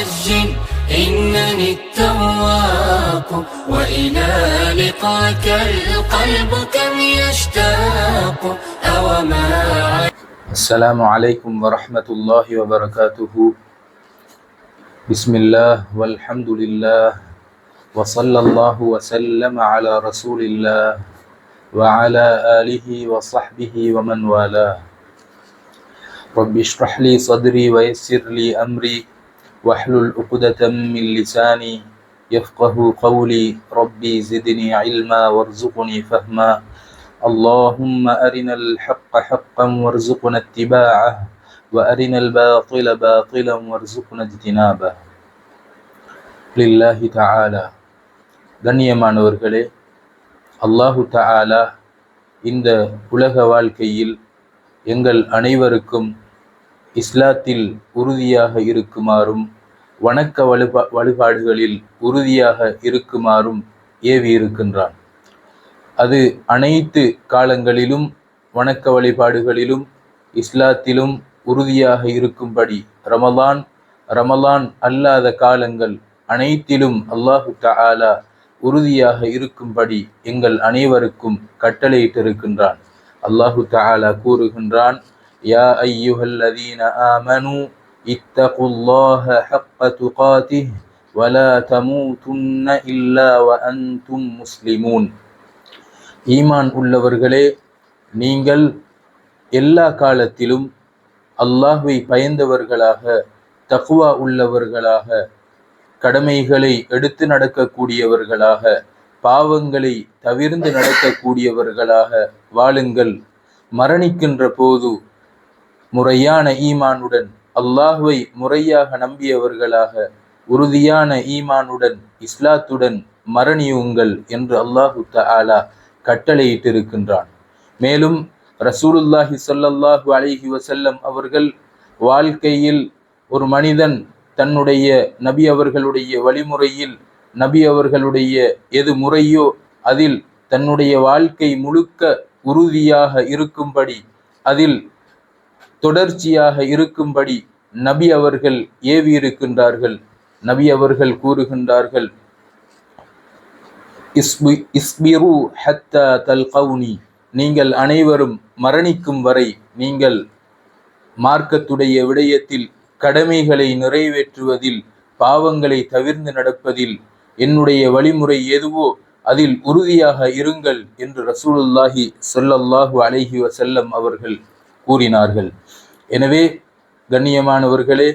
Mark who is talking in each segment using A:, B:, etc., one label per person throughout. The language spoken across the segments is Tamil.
A: عجل إنني التواق وإلى لقاك القلب كم يشتاق أوما.
B: السلام عليكم ورحمة الله وبركاته. بسم الله والحمد لله وصلى الله وسلم على رسول الله وعلى آله وصحبه ومن والاه. رب اشرح لي صدري ويسر لي أمري واحلل عقدة من لساني يفقه قولي. ربي زدني علما وارزقني فهما. اللهم أرنا الحق حقا وارزقنا اتباعه وأرنا الباطل باطلا وارزقنا اجتنابه. லில்லாஹி தஆலா. கண்ணியமானவர்களே, அல்லாஹு தஆலா இந்த உலக வாழ்க்கையில் எங்கள் அனைவருக்கும் இஸ்லாத்தில் உறுதியாக இருக்குமாறும் வணக்க வழிபாடுகளில் உறுதியாக இருக்குமாறும் ஏவி இருக்கின்றான். அது அனைத்து காலங்களிலும் வணக்க வழிபாடுகளிலும் இஸ்லாத்திலும் உறுதியாக இருக்கும்படி ரமலான் அல்லாத காலங்கள் அனைத்திலும் அல்லாஹு தஆலா உறுதியாக இருக்கும்படி எங்கள் அனைவருக்கும் கட்டளையிட்டிருக்கின்றான். அல்லாஹு தஆலா கூறுகின்றான், யா அய்யுஹல்லதீன ஆமனூ இத்தகுல்லாஹ ஹக்க துகாதிஹ் வலா தமூதுன்ன இல்லா வஅன்தும் முஸ்லிமூன். ஈமான் உள்ளவர்களே, நீங்கள் எல்லா காலத்திலும் அல்லாஹ்வை பயந்தவர்களாக, தக்வா உள்ளவர்களாக, கடமைகளை எடுத்து நடக்கக்கூடியவர்களாக, பாவங்களை தவிர்ந்து நடக்கக்கூடியவர்களாக வாழுங்கள். மரணிக்கின்ற போது முறையான ஈமானுடன், அல்லாஹ்வை முறையாக நம்பியவர்களாக, உறுதியான ஈமானுடன் இஸ்லாத்துடன் மரணியுங்கள் என்று அல்லாஹு தஆலா கட்டளையிட்டிருக்கின்றான். மேலும் ரசூலுல்லாஹி ஸல்லல்லாஹு அலைஹி வஸல்லம் அவர்கள் வாழ்க்கையில் ஒரு மனிதன் தன்னுடைய நபி அவர்களுடைய வழிமுறையில், நபி அவர்களுடைய எது முறையோ அதில் தன்னுடைய வாழ்க்கை முழுக்க உறுதியாக இருக்கும்படி, அதில் தொடர்ச்சியாக இருக்கும்படி நபி அவர்கள் ஏவி இருக்கின்றார்கள். நபி அவர்கள் கூறுகின்றார்கள், இஸ்பிரு ஹத்தா தல்கௌனி, நீங்கள் அனைவரும் மரணிக்கும் வரை நீங்கள் மார்க்கத்துடைய விடயத்தில், கடமைகளை நிறைவேற்றுவதில், பாவங்களை தவிர்ந்து நடப்பதில், என்னுடைய வழிமுறை எதுவோ அதில் உறுதியாக இருங்கள் என்று ரசூலுல்லாஹி ஸல்லல்லாஹு அலைஹி வஸல்லம் அவர்கள் கூறினார்கள். எனவே கண்ணியமானவர்களே,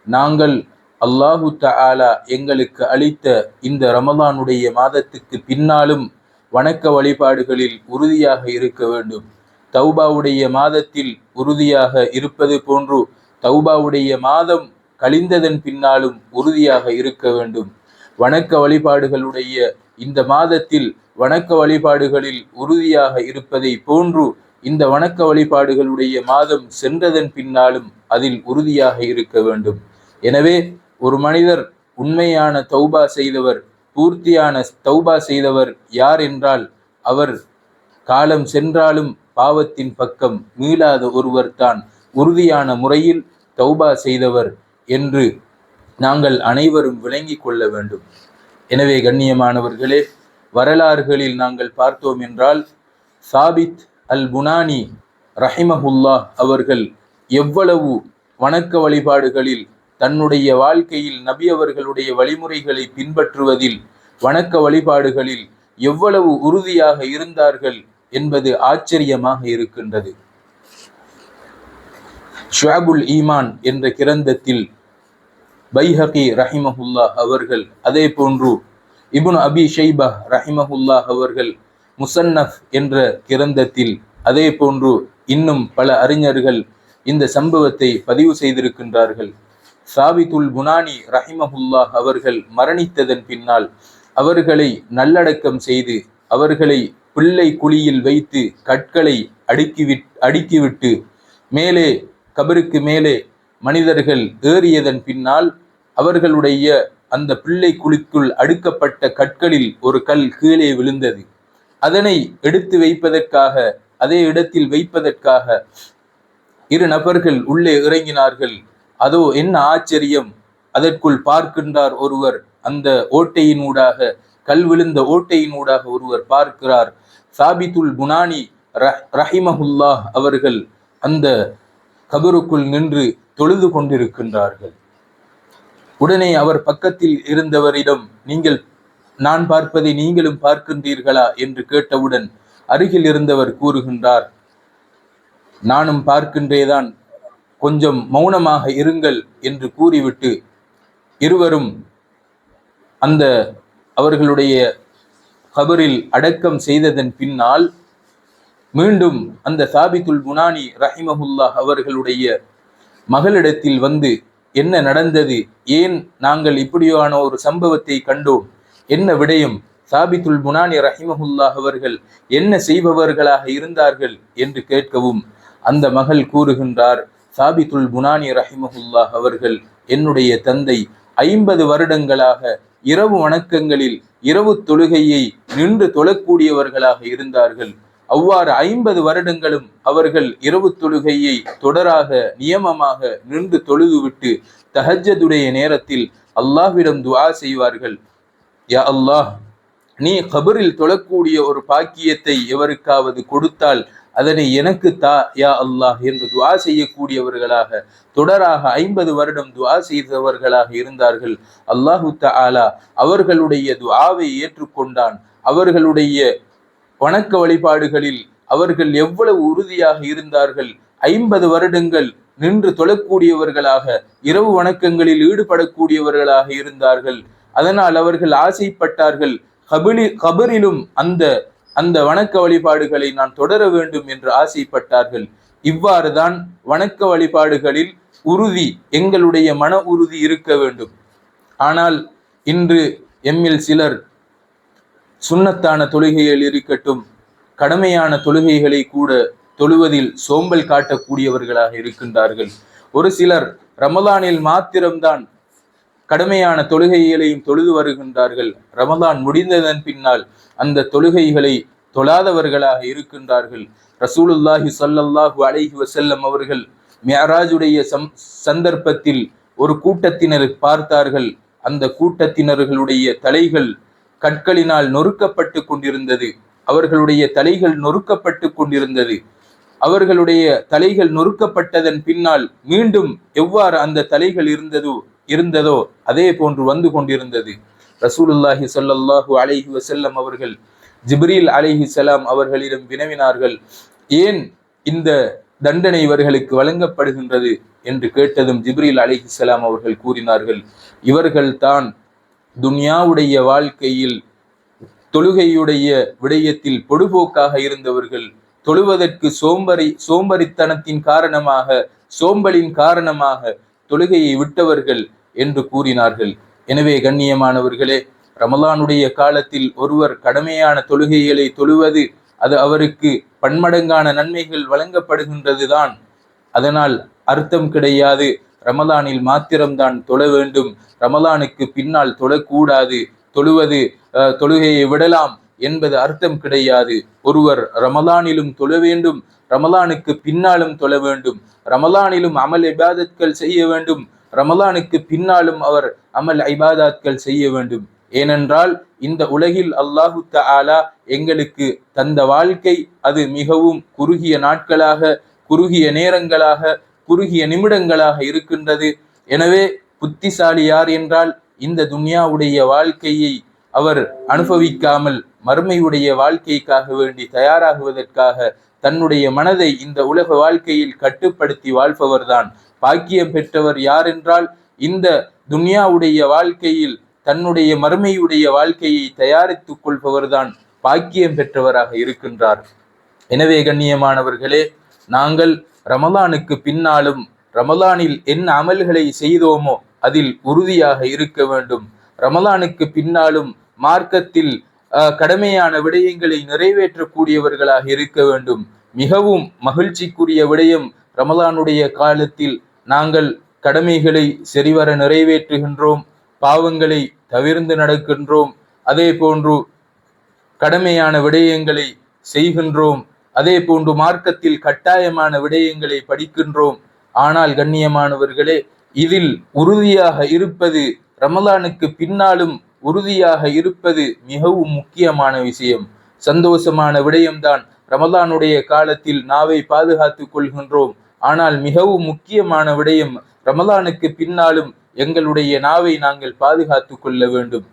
B: நாங்கள் அல்லாஹு தஆலா எங்களுக்கு அளித்த இந்த ரமலானுடைய மாதத்துக்கு பின்னாலும் வணக்க வழிபாடுகளில் உறுதியாக இருக்க வேண்டும். தௌபாவுடைய மாதத்தில் உறுதியாக இருப்பது போன்று தௌபாவுடைய மாதம் கழிந்ததன் பின்னாலும் உறுதியாக இருக்க வேண்டும். வணக்க வழிபாடுகளுடைய இந்த மாதத்தில் வணக்க வழிபாடுகளில் உறுதியாக இருப்பதை போன்று இந்த வணக்க வழிபாடுகளுடைய மாதம் சென்றதன் பின்னாலும் அதில் உறுதியாக இருக்க வேண்டும். எனவே ஒரு மனிதர் உண்மையான தௌபா செய்தவர், பூர்த்தியான தௌபா செய்தவர் யார் என்றால், அவர் காலம் சென்றாலும் பாவத்தின் பக்கம் மீளாத ஒருவர் தான் உறுதியான முறையில் தௌபா செய்தவர் என்று நாங்கள் அனைவரும் விளங்கி கொள்ள வேண்டும். எனவே கண்ணியமானவர்களே, வரலாறுகளில் நாங்கள் பார்த்தோம் என்றால், சாபித் அல் புனானி ரஹிமஹுல்லாஹ் அவர்கள் எவ்வளவு வணக்க வழிபாடுகளில், தன்னுடைய வாழ்க்கையில் நபி அவர்களுடைய வழிமுறைகளை பின்பற்றுவதில், வணக்க வழிபாடுகளில் எவ்வளவு உறுதியாக இருந்தார்கள் என்பது ஆச்சரியமாக இருக்கின்றது. ஷுஅபுல் ஈமான் என்ற கிரந்தத்தில் பைஹகி ரஹிமஹுல்லாஹ் அவர்கள், அதே போன்று இப்னு அபி ஷைபா ரஹிமஹுல்லாஹ் அவர்கள் முஸன்னஃப் என்ற கிரந்தத்தில், அதே போன்று இன்னும் பல அறிஞர்கள் இந்த சம்பவத்தை பதிவு செய்திருக்கின்றார்கள். சாபித்துல் புனானி ரஹிமஹுல்லாஹ் அவர்கள் மரணித்ததன் பின்னால் அவர்களை நல்லடக்கம் செய்து, அவர்களை பிள்ளை குழியில் வைத்து கற்களை அடுக்கிவிட்டு மேலே கபருக்கு மேலே மனிதர்கள் ஏறியதன் பின்னால் அவர்களுடைய அந்த பிள்ளை குழிக்குள் அடுக்கப்பட்ட கற்களில் ஒரு கல் கீழே விழுந்தது. அதனை எடுத்து வைப்பதற்காக, அதே இடத்தில் வைப்பதற்காக இரு நபர்கள் உள்ளே இறங்கினார்கள். அதோ என்ன ஆச்சரியம்! அதற்குள் பார்க்கின்றார் ஒருவர், அந்த ஓட்டையினூடாக, கல் விழுந்த ஓட்டையினூடாக ஒருவர் பார்க்கிறார். சாபித்துல் புனானி ரஹிமஹுல்லாஹ் அவர்கள் அந்த கபருக்குள் நின்று தொழுது கொண்டிருக்கின்றார்கள். உடனே அவர் பக்கத்தில் இருந்தவரிடம், நான் பார்ப்பதை நீங்களும் பார்க்கின்றீர்களா என்று கேட்டவுடன் அருகில் இருந்தவர் கூறுகின்றார், நானும் பார்க்கின்றேதான், கொஞ்சம் மௌனமாக இருங்கள் என்று கூறிவிட்டு இருவரும் அந்த அவர்களுடைய கபரில் அடக்கம் செய்ததன் பின்னால் மீண்டும் அந்த சாபித்துல் புனானி ரஹிமஹுல்லாஹ் அவர்களுடைய மகளிடத்தில் வந்து, என்ன நடந்தது, ஏன் நாங்கள் இப்படியான ஒரு சம்பவத்தை கண்டோம், என்ன விடயம், சாபித்துல் புனானி ரஹிமஹுல்லாஹ் அவர்கள் என்ன செய்பவர்களாக இருந்தார்கள் என்று கேட்கவும் அந்த மகள் கூறுகின்றார், சாபித்துல் புனானி ரஹிமஹுல்லாஹ் அவர்கள் என்னுடைய தந்தை 50 வருடங்களாக இரவு வணக்கங்களில் இரவு தொழுகையை நின்று தொழக்கூடியவர்களாக இருந்தார்கள். அவ்வாறு 50 வருடங்களும் அவர்கள் இரவு தொழுகையை தொடராக நியமமாக நின்று தொழுதுவிட்டு தஹஜ்ஜுடைய நேரத்தில் அல்லாஹ்விடம் துஆ செய்வார்கள், யா அல்லாஹ், நீ கபரில் தொழக்கூடிய ஒரு பாக்கியத்தை எவருக்காவது கொடுத்தால் அதனை எனக்கு தா யா அல்லாஹ் என்று துஆ செய்யக்கூடியவர்களாக தொடராக 50 வருடம் துஆ செய்தவர்களாக இருந்தார்கள். அல்லாஹு தஆலா அவர்களுடைய துஆவை ஏற்றுக்கொண்டான். அவர்களுடைய வணக்க வழிபாடுகளில் அவர்கள் எவ்வளவு உறுதியாக இருந்தார்கள், 50 வருடங்கள் நின்று தொழக்கூடியவர்களாக இரவு வணக்கங்களில் ஈடுபடக்கூடியவர்களாக இருந்தார்கள். அதனால் அவர்கள் ஆசைப்பட்டார்கள், கபரிலும் அந்த வணக்க வழிபாடுகளை நான் தொடர வேண்டும் என்று ஆசைப்பட்டார்கள். இவ்வாறுதான் வணக்க வழிபாடுகளில் உறுதி, எங்களுடைய மன உறுதி இருக்க வேண்டும். ஆனால் இன்று எம்மில் சிலர் சுன்னத்தான தொழுகைகள் இருக்கட்டும், கடமையான தொழுகைகளை கூட தொழுவதில் சோம்பல் காட்டக்கூடியவர்களாக இருக்கின்றார்கள். ஒரு சிலர் ரமலானில் மாத்திரம்தான் கடமையான தொழுகைகளையும் தொழுது வருகின்றார்கள். ரமலான் முடிந்ததன் பின்னால் அந்த தொழுகைகளை தொழாதவர்களாக இருக்கின்றார்கள். ரசூலுல்லாஹி ஸல்லல்லாஹு அலைஹி வஸல்லம் அவர்கள் மிஅராஜுடைய சந்தர்ப்பத்தில் ஒரு கூட்டத்தினர் பார்த்தார்கள். அந்த கூட்டத்தினர்களுடைய தலைகள் கற்களினால் நொறுக்கப்பட்டு கொண்டிருந்தது. அவர்களுடைய தலைகள் நொறுக்கப்பட்டு கொண்டிருந்தது. அவர்களுடைய தலைகள் நொறுக்கப்பட்டதன் பின்னால் மீண்டும் எவ்வாறு அந்த தலைகள் இருந்ததோ அதே போன்று வந்து கொண்டிருந்தது. ரசூலுல்லாஹி ஸல்லல்லாஹு அலைஹி வஸல்லம் அவர்கள் ஜிப்ரீல் அலைஹிஸ்ஸலாம் அவர்களிடம் வினவினார்கள், ஏன் இந்த தண்டனை இவர்களுக்கு வழங்கப்படுகின்றது என்று கேட்டதும் ஜிப்ரீல் அலைஹிஸ்ஸலாம் அவர்கள் கூறினார்கள், இவர்கள் தான் துன்யாவுடைய வாழ்க்கையில் தொழுகையுடைய விடயத்தில் பொடுபோக்காக இருந்தவர்கள், தொழுவதற்கு சோம்பரித்தனத்தின் காரணமாக, சோம்பலின் காரணமாக தொழுகையை விட்டவர்கள் என்று கூறினார்கள். எனவே கண்ணியமானவர்களே, ரமலானுடைய காலத்தில் ஒருவர் கடமையான தொழுகைகளை தொழுவது அது அவருக்கு பன்மடங்கான நன்மைகள் வழங்கப்படுகின்றது தான். அதனால் அர்த்தம் கிடையாது ரமலானில் மாத்திரம்தான் தொழ வேண்டும், ரமலானுக்கு பின்னால் தொழக்கூடாது, தொழுகையை விடலாம் என்பது அர்த்தம் கிடையாது. ஒருவர் ரமலானிலும் தொழ வேண்டும், ரமலானுக்கு பின்னாலும் தொழ வேண்டும், ரமலானிலும் அமல் இபாதத்கள் செய்ய வேண்டும், ரமலானுக்கு பின்னாலும் அவர் அமல் இபாதத்கள் செய்ய வேண்டும். ஏனென்றால் இந்த உலகில் அல்லாஹு தஆலா எங்களுக்கு தந்த வாழ்க்கை அது மிகவும் குறுகிய நாட்களாக, குறுகிய நேரங்களாக, குறுகிய நிமிடங்களாக இருக்கின்றது. எனவே புத்திசாலி யார் என்றால் இந்த துன்யாவுடைய வாழ்க்கையை அவர் அனுபவிக்காமல் மறுமையுடைய வாழ்க்கைக்காக வேண்டி தயாராகுவதற்காக தன்னுடைய மனதை இந்த உலக வாழ்க்கையில் கட்டுப்படுத்தி வாழ்பவர்தான். பாக்கியம் பெற்றவர் யார் என்றால் இந்த துன்யாவுடைய வாழ்க்கையில் தன்னுடைய மறுமையுடைய வாழ்க்கையை தயாரித்துக் கொள்பவர்தான் பாக்கியம் பெற்றவராக இருக்கின்றார். எனவே கண்ணியமானவர்களே, நாங்கள் ரமலானுக்கு பின்னாலும் ரமலானில் என்ன அமல்களை செய்தோமோ அதில் உறுதியாக இருக்க வேண்டும். ரமலானுக்கு பின்னாலும் மார்க்கத்தில் கடமையான விடயங்களை நிறைவேற்றக்கூடியவர்களாக இருக்க வேண்டும். மிகவும் மகிழ்ச்சிக்குரிய விடயம், ரமலானுடைய காலத்தில் நாங்கள் கடமைகளை சரிவர நிறைவேற்றுகின்றோம், பாவங்களை தவிர்ந்து நடக்கின்றோம், அதே போன்று கடமையான விடயங்களை செய்கின்றோம், அதே போன்று மார்க்கத்தில் கட்டாயமான விடயங்களை படிக்கின்றோம். ஆனால் கண்ணியமானவர்களே, இதில் உறுதியாக இருப்பது, ரமலானுக்கு பின்னாலும் உறுதியாக இருப்பது மிகவும் முக்கியமான விஷயம். சந்தோஷமான விடயம்தான் ரமலானுடைய காலத்தில் நாவை பாதுகாத்துக் கொள்கின்றோம். ஆனால் மிகவும் முக்கியமான விடயம், ரமலானுக்கு பின்னாலும் எங்களுடைய நாவை நாங்கள் பாதுகாத்துக் கொள்ள வேண்டும்.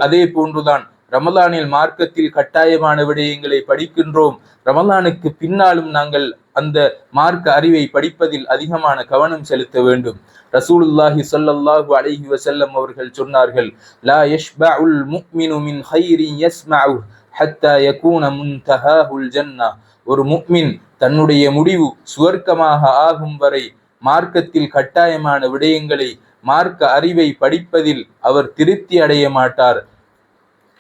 B: அதே போன்றுதான் ரமலானில் மார்க்கத்தில் கட்டாயமான விடயங்களை படிக்கின்றோம். ரமலானுக்கு பின்னாலும் நாங்கள் அந்த மார்க்க அறிவை படிப்பதில் அதிகமான கவனம் செலுத்த வேண்டும். ரசூலுல்லாஹி ஸல்லல்லாஹு அலைஹி வஸல்லம் அவர்கள் சொன்னார்கள், லா யஷ்பஉல் முஃமினு மின் கைரின் யஸ்மஉ ஹத்தா யகூன முன்தஹாஹுல் ஜன்னah. ஒரு முஃமின் தன்னுடைய முடிவு சுவர்க்கமாக ஆகும் வரை மார்க்கத்தில் கட்டாயமான விடயங்களை, மார்க்க அறிவை படிப்பதில் அவர் திருப்தி அடைய மாட்டார்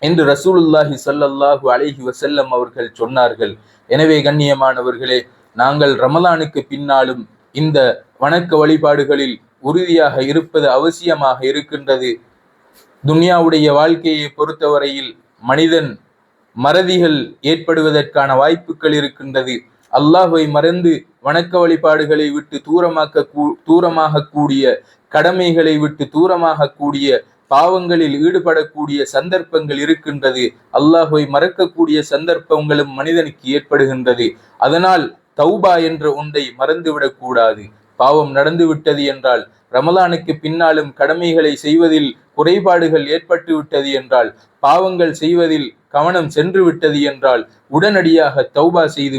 B: என்று ரசூலுல்லாஹி ஸல்லல்லாஹு அலைஹி வஸல்லம் அவர்கள் சொன்னார்கள். எனவே கண்ணியமானவர்களே, நாங்கள் ரமலானுக்கு பின்னாலும் இந்த வணக்க வழிபாடுகளில் உறுதியாக இருப்பது அவசியமாக இருக்கின்றது. துன்யாவுடைய வாழ்க்கையை பொறுத்தவரையில் மனிதன் மறதிகள் ஏற்படுவதற்கான வாய்ப்புகள் இருக்கின்றது. அல்லாஹ்வை மறந்து வணக்க வழிபாடுகளை விட்டு தூரமாக கூடிய, கடமைகளை விட்டு தூரமாக கூடிய, பாவங்களில் ஈடுபடக்கூடிய சந்தர்ப்பங்கள் இருக்கின்றது. அல்லாஹ்வை மறக்கக்கூடிய சந்தர்ப்பங்களும் மனிதனுக்கு ஏற்படுகின்றது. அதனால் தௌபா என்ற ஒன்றை மறந்துவிடக் கூடாது. பாவம் நடந்து விட்டது என்றால், ரமலானுக்கு பின்னாலும் கடமைகளை செய்வதில் குறைபாடுகள் ஏற்பட்டு விட்டது என்றால், பாவங்கள் செய்வதில் கவனம் சென்று விட்டது என்றால், உடனடியாக தௌபா செய்து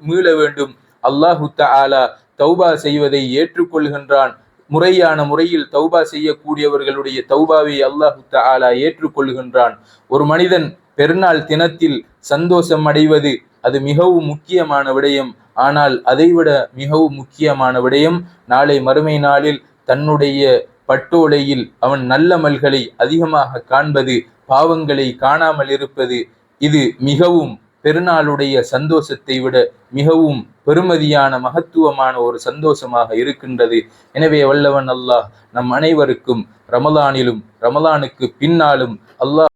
B: மீள வேண்டும். அல்லாஹு தஆலா தௌபா செய்வதை ஏற்றுக்கொள்கின்றான். முறையான முறையில் தௌபா செய்யக்கூடியவர்களுடைய தௌபாவை அல்லாஹு தஆலா ஏற்றுக்கொள்கின்றான். ஒரு மனிதன் பெருநாள் தினத்தில் சந்தோஷம் அடைவது அது மிகவும் முக்கியமான விடயம். ஆனால் அதைவிட மிகவும் முக்கியமான விடயம், நாளை மறுமை நாளில் தன்னுடைய பட்டோலையில் அவன் நல்லமல்களை அதிகமாக காண்பது, பாவங்களை காணாமல் இருப்பது. இது மிகவும் பெருநாளுடைய சந்தோஷத்தை விட மிகவும் பெருமதியான மகத்துவமான ஒரு சந்தோஷமாக இருக்கின்றது. எனவே வல்லவன் அல்லாஹ் நம் அனைவருக்கும் ரமலானிலும் ரமலானுக்கு பின்னாலும் அல்லாஹ்